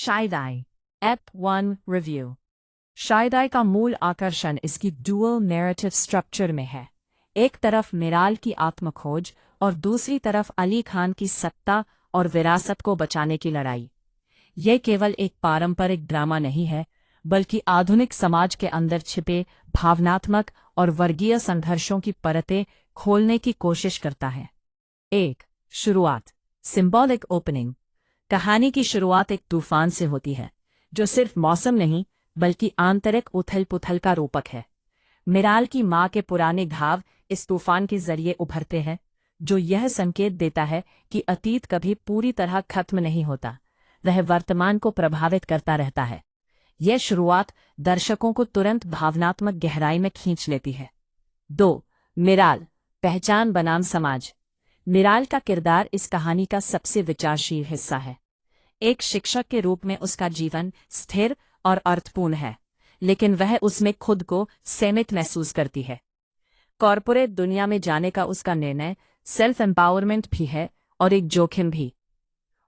शायदाई Ep 1 review. शायदाई का मूल आकर्षण इसकी डुअल नैरेटिव स्ट्रक्चर में है। एक तरफ मिराल की आत्मखोज और दूसरी तरफ अली खान की सत्ता और विरासत को बचाने की लड़ाई। ये केवल एक पारंपरिक ड्रामा नहीं है, बल्कि आधुनिक समाज के अंदर छिपे भावनात्मक और वर्गीय संघर्षों की परतें खोलने की कोशिश करता है। 1. शुरुआत। Symbolic opening. कहानी की शुरुआत एक तूफान से होती है, जो सिर्फ मौसम नहीं बल्कि आंतरिक उथल-पुथल का रूपक है। मिराल की मां के पुराने घाव इस तूफान के जरिए उभरते हैं, जो यह संकेत देता है कि अतीत कभी पूरी तरह खत्म नहीं होता, वह वर्तमान को प्रभावित करता रहता है। यह शुरुआत दर्शकों को तुरंत भावनात्मक गहराई में खींच लेती है। 2. मिराल, पहचान बनाम समाज। मिराल का किरदार इस कहानी का सबसे विचारशील हिस्सा है। एक शिक्षक के रूप में उसका जीवन स्थिर और अर्थपूर्ण है, लेकिन वह उसमें खुद को सीमित महसूस करती है। कॉर्पोरेट दुनिया में जाने का उसका निर्णय सेल्फ एम्पावरमेंट भी है और एक जोखिम भी।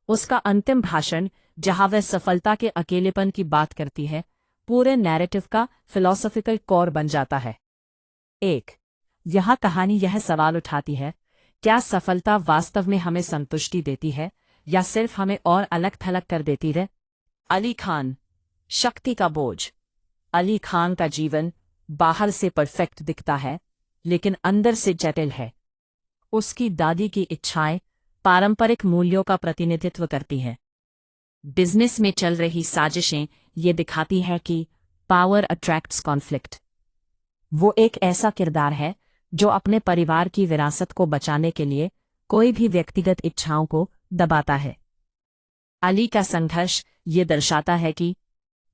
उसका अंतिम भाषण, जहां वह सफलता के अकेलेपन की बात करती है, पूरे नैरेटिव का फिलॉसॉफिकल कोर बन जाता है। 1. यह कहानी यह सवाल उठाती है, क्या सफलता वास्तव में हमें संतुष्टि देती है या सिर्फ हमें और अलग-थलग कर देती है? अली खान, शक्ति का बोझ। अली खान का जीवन बाहर से परफेक्ट दिखता है, लेकिन अंदर से जटिल है। उसकी दादी की इच्छाएं पारंपरिक मूल्यों का प्रतिनिधित्व करती हैं। बिजनेस में चल रही साजिशें ये दिखाती हैं कि पावर अट्रैक्ट्स कॉन्फ्लिक्ट। वो एक ऐसा किरदार है जो अपने परिवार की विरासत को बचाने के लिए कोई भी व्यक्तिगत इच्छाओं को दबाता है। अली का संघर्ष ये दर्शाता है कि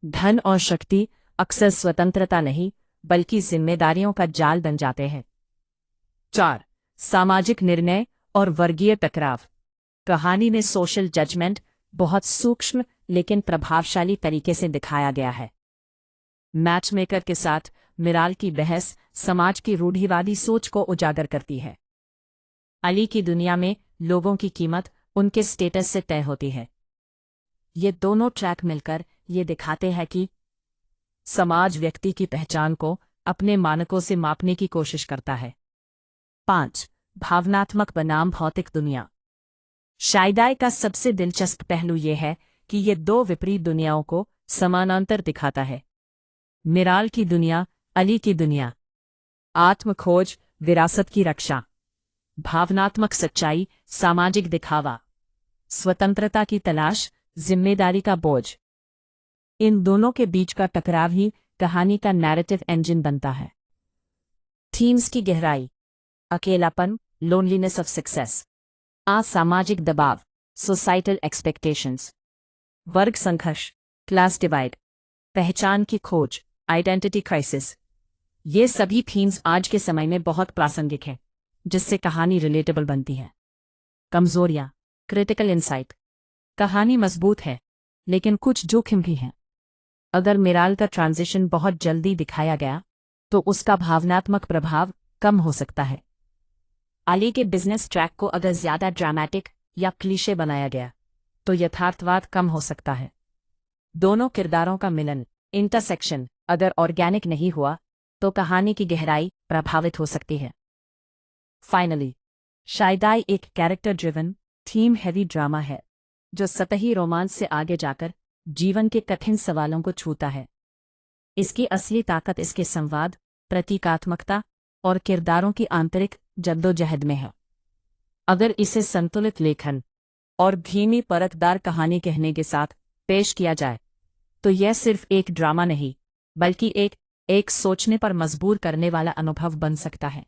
धन और शक्ति अक्सर स्वतंत्रता नहीं बल्कि जिम्मेदारियों का जाल बन जाते हैं। 4. सामाजिक निर्णय और वर्गीय टकराव। कहानी में सोशल जजमेंट बहुत सूक्ष्म लेकिन प्रभावशाली तरीके से दिखाया गया है। मैचमेकर के साथ मिराल की बहस समाज की रूढ़िवादी सोच को उजागर करती है। अली की दुनिया में लोगों की कीमत उनके स्टेटस से तय होती है। ये दोनों ट्रैक मिलकर ये दिखाते हैं कि समाज व्यक्ति की पहचान को अपने मानकों से मापने की कोशिश करता है। 5. भावनात्मक बनाम भौतिक दुनिया। शायदाई का सबसे दिलचस्प पहलू यह है कि ये दो विपरीत दुनियाओं को समानांतर दिखाता है। मिराल की दुनिया, अली की दुनिया। आत्मखोज, विरासत की रक्षा। भावनात्मक सच्चाई, सामाजिक दिखावा। स्वतंत्रता की तलाश, जिम्मेदारी का बोझ। इन दोनों के बीच का टकराव ही कहानी का नैरेटिव इंजन बनता है। थीम्स की गहराई। अकेलापन, लोनलीनेस ऑफ सक्सेस। असामाजिक दबाव, सोसाइटल एक्सपेक्टेशंस। वर्ग संघर्ष, क्लास डिवाइड। पहचान की खोज, आइडेंटिटी क्राइसिस। ये सभी थीम्स आज के समय में बहुत प्रासंगिक हैं, जिससे कहानी रिलेटेबल बनती है। कमजोरियां, क्रिटिकल इंसाइट। कहानी मजबूत है, लेकिन कुछ जोखिम भी हैं। अगर मिराल का ट्रांजिशन बहुत जल्दी दिखाया गया, तो उसका भावनात्मक प्रभाव कम हो सकता है। अली के बिजनेस ट्रैक को अगर ज्यादा ड्रामेटिक या क्लीशे बनाया गया, तो यथार्थवाद कम हो सकता है। दोनों किरदारों का मिलन, इंटरसेक्शन, अगर ऑर्गेनिक नहीं हुआ, तो कहानी की गहराई प्रभावित हो सकती है। फाइनली, शायदाई एक character driven, theme heavy drama है, जो सतही रोमांस से आगे जाकर जीवन के कठिन सवालों को छूता है। इसकी असली ताकत इसके संवाद, प्रतीकात्मकता और किरदारों की आंतरिक जद्दोजहद में है। अगर इसे संतुलित लेखन और धीमी परतदार कहानी कहने के साथ पेश किया जाए, तो यह सिर्फ एक ड्रामा नहीं, बल्कि एक सोचने पर मजबूर करने वाला अनुभव बन सकता है।